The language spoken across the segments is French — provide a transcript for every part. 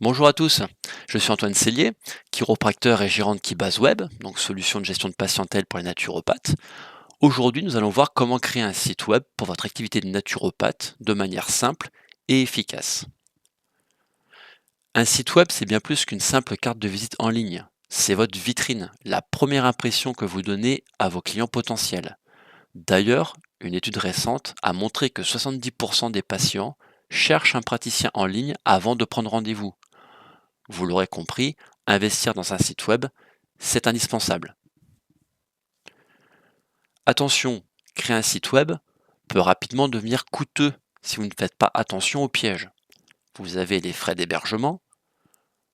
Bonjour à tous, je suis Antoine Cellier, chiropracteur et gérant de Kibaz Web, donc solution de gestion de patientèle pour les naturopathes. Aujourd'hui, nous allons voir comment créer un site web pour votre activité de naturopathe de manière simple et efficace. Un site web, c'est bien plus qu'une simple carte de visite en ligne. C'est votre vitrine, la première impression que vous donnez à vos clients potentiels. D'ailleurs, une étude récente a montré que 70% des patients cherchent un praticien en ligne avant de prendre rendez-vous. Vous l'aurez compris, investir dans un site web, c'est indispensable. Attention, créer un site web peut rapidement devenir coûteux si vous ne faites pas attention aux pièges. Vous avez les frais d'hébergement,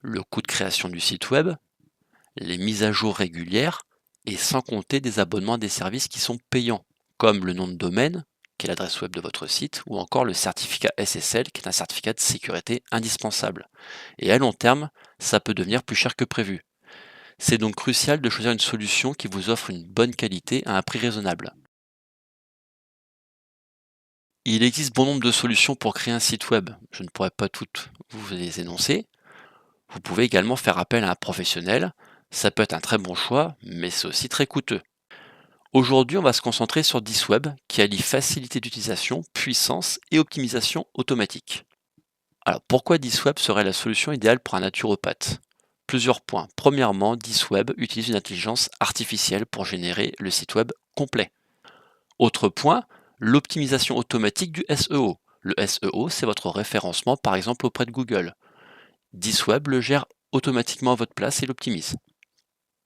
le coût de création du site web, les mises à jour régulières et sans compter des abonnements à des services qui sont payants, comme le nom de domaine, qui est l'adresse web de votre site, ou encore le certificat SSL, qui est un certificat de sécurité indispensable. Et à long terme, ça peut devenir plus cher que prévu. C'est donc crucial de choisir une solution qui vous offre une bonne qualité à un prix raisonnable. Il existe bon nombre de solutions pour créer un site web. Je ne pourrais pas toutes vous les énoncer. Vous pouvez également faire appel à un professionnel. Ça peut être un très bon choix, mais c'est aussi très coûteux. Aujourd'hui, on va se concentrer sur DisWeb qui allie facilité d'utilisation, puissance et optimisation automatique. Alors pourquoi DisWeb serait la solution idéale pour un naturopathe? Plusieurs points. Premièrement, DisWeb utilise une intelligence artificielle pour générer le site web complet. Autre point, l'optimisation automatique du SEO. Le SEO, c'est votre référencement par exemple auprès de Google. DisWeb le gère automatiquement à votre place et l'optimise.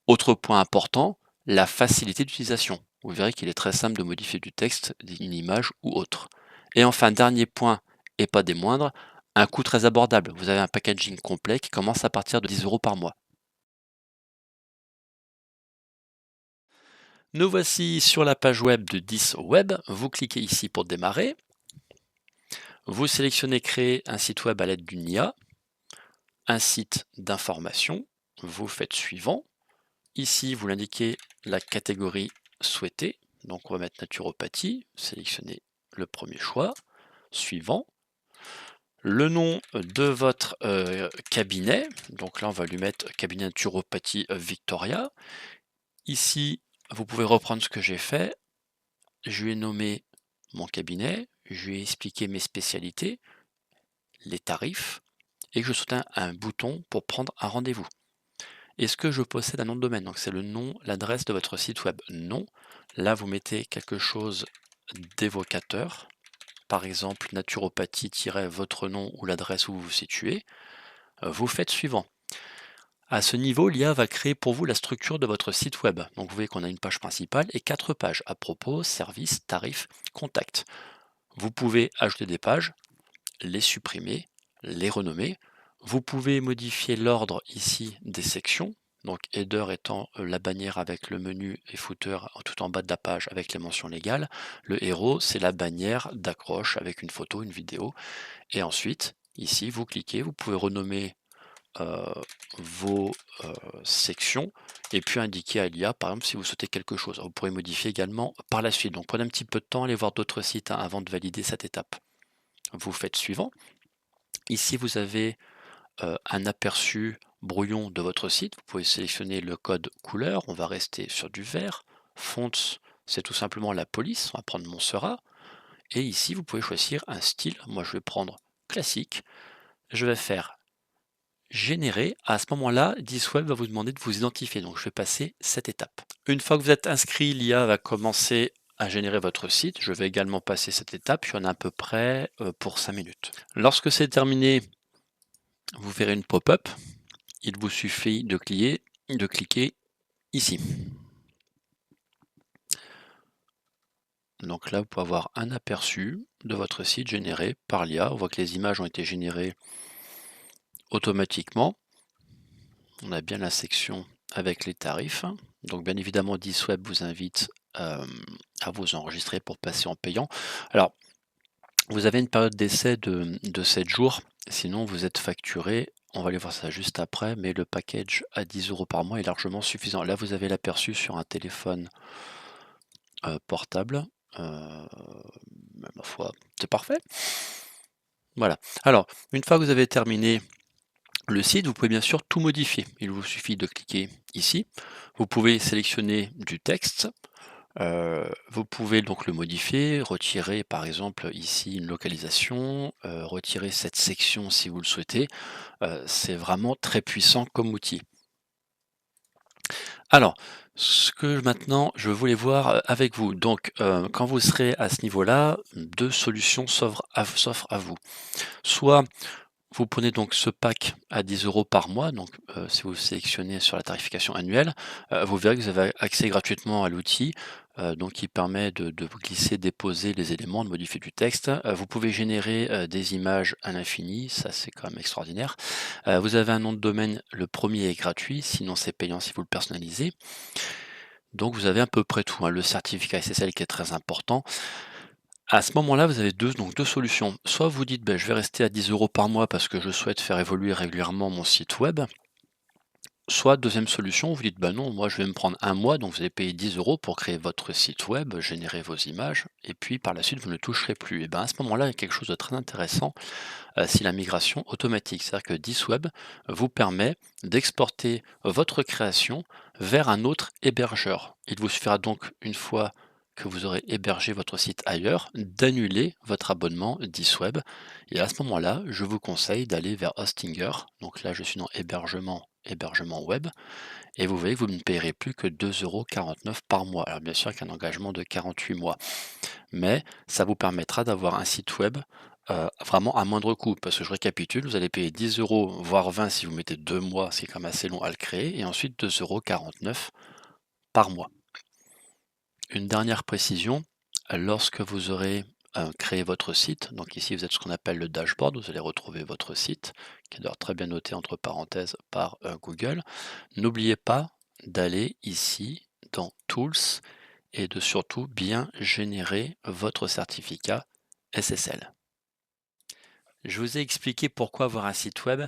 Autre point important, la facilité d'utilisation. Vous verrez qu'il est très simple de modifier du texte, une image ou autre. Et enfin, dernier point, et pas des moindres, un coût très abordable. Vous avez un packaging complet qui commence à partir de 10 € par mois. Nous voici sur la page web de DisWeb. Vous cliquez ici pour démarrer. Vous sélectionnez créer un site web à l'aide d'une IA, un site d'information. Vous faites suivant. Ici, vous l'indiquez la catégorie souhaitée. Donc, on va mettre naturopathie. Sélectionnez le premier choix. Suivant. Le nom de votre cabinet. Donc là, on va lui mettre cabinet naturopathie Victoria. Ici, vous pouvez reprendre ce que j'ai fait. Je lui ai nommé mon cabinet. Je lui ai expliqué mes spécialités, les tarifs, et que je souhaite un bouton pour prendre un rendez-vous. Est-ce que je possède un nom de domaine? Donc c'est le nom, l'adresse de votre site web. Non. Là, vous mettez quelque chose d'évocateur. Par exemple, naturopathie-votre nom ou l'adresse où vous vous situez. Vous faites suivant. À ce niveau, l'IA va créer pour vous la structure de votre site web. Donc vous voyez qu'on a une page principale et 4 pages. À propos, service, tarifs, contact. Vous pouvez ajouter des pages, les supprimer, les renommer. Vous pouvez modifier l'ordre ici des sections. Donc header étant la bannière avec le menu et footer tout en bas de la page avec les mentions légales. Le héros, c'est la bannière d'accroche avec une photo, une vidéo. Et ensuite, ici, vous cliquez, vous pouvez renommer euh, vos sections et puis indiquer à l'IA, par exemple, si vous souhaitez quelque chose. Vous pourrez modifier également par la suite. Donc prenez un petit peu de temps, allez voir d'autres sites avant de valider cette étape. Vous faites suivant. Ici, vous avez un aperçu brouillon de votre site. Vous pouvez sélectionner le code couleur. On va rester sur du vert. Fonts, c'est tout simplement la police. On va prendre Montserrat. Et ici, vous pouvez choisir un style. Moi, je vais prendre classique. Je vais faire générer. À ce moment-là, DisWeb va vous demander de vous identifier. Donc, je vais passer cette étape. Une fois que vous êtes inscrit, l'IA va commencer à générer votre site. Je vais également passer cette étape. Il y en a à peu près pour 5 minutes. Lorsque c'est terminé, vous verrez une pop-up. Il vous suffit de cliquer ici. Donc là, vous pouvez avoir un aperçu de votre site généré par l'IA. On voit que les images ont été générées automatiquement. On a bien la section avec les tarifs. Donc bien évidemment, DisWeb vous invite à vous enregistrer pour passer en payant. Alors, vous avez une période d'essai de 7 jours. Sinon, vous êtes facturé. On va aller voir ça juste après, mais le package à 10 € par mois est largement suffisant. Là, vous avez l'aperçu sur un téléphone portable. Ma foi, c'est parfait. Voilà. Alors, une fois que vous avez terminé Le site, vous pouvez bien sûr tout modifier. Il vous suffit de cliquer ici. Vous pouvez sélectionner du texte. Vous pouvez donc le modifier, retirer par exemple ici une localisation, retirer cette section si vous le souhaitez. C'est vraiment très puissant comme outil. Alors, ce que maintenant je voulais voir avec vous, donc quand vous serez à ce niveau-là, deux solutions s'offrent à vous. Soit vous prenez donc ce pack à 10 € par mois, donc si vous sélectionnez sur la tarification annuelle, vous verrez que vous avez accès gratuitement à l'outil, donc qui permet de glisser, déposer les éléments, de modifier du texte. Vous pouvez générer des images à l'infini, ça c'est quand même extraordinaire. Vous avez un nom de domaine, le premier est gratuit, sinon c'est payant si vous le personnalisez. Donc vous avez à peu près tout, hein, le certificat SSL qui est très important. À ce moment-là, vous avez deux solutions. Soit vous dites, ben, je vais rester à 10 € par mois parce que je souhaite faire évoluer régulièrement mon site web. Soit deuxième solution, vous dites, bah non, moi je vais me prendre un mois, donc vous allez payer 10 € pour créer votre site web, générer vos images, et puis par la suite vous ne toucherez plus. Et bien à ce moment-là, il y a quelque chose de très intéressant, c'est la migration automatique. C'est-à-dire que DisWeb vous permet d'exporter votre création vers un autre hébergeur. Il vous suffira donc, une fois que vous aurez hébergé votre site ailleurs, d'annuler votre abonnement DisWeb. Et à ce moment-là, je vous conseille d'aller vers Hostinger. Donc là, je suis dans hébergement web. Et vous voyez que vous ne payerez plus que 2,49 € par mois. Alors bien sûr, avec un engagement de 48 mois. Mais ça vous permettra d'avoir un site web vraiment à moindre coût. Parce que je récapitule, vous allez payer 10 €, voire 20 si vous mettez 2 mois, c'est quand même assez long à le créer. Et ensuite 2,49 € par mois. Une dernière précision, lorsque vous aurez créé votre site, donc ici vous êtes ce qu'on appelle le dashboard, vous allez retrouver votre site, qui est d'ailleurs très bien noté entre parenthèses par Google. N'oubliez pas d'aller ici dans Tools et de surtout bien générer votre certificat SSL. Je vous ai expliqué pourquoi avoir un site web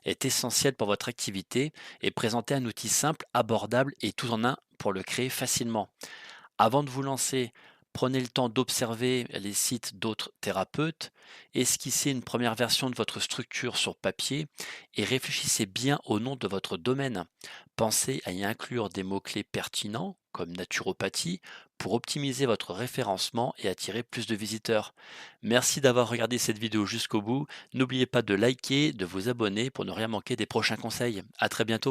est essentiel pour votre activité et présenter un outil simple, abordable et tout en un pour le créer facilement. Avant de vous lancer, prenez le temps d'observer les sites d'autres thérapeutes, esquissez une première version de votre structure sur papier et réfléchissez bien au nom de votre domaine. Pensez à y inclure des mots-clés pertinents, comme naturopathie, pour optimiser votre référencement et attirer plus de visiteurs. Merci d'avoir regardé cette vidéo jusqu'au bout. N'oubliez pas de liker, de vous abonner pour ne rien manquer des prochains conseils. À très bientôt.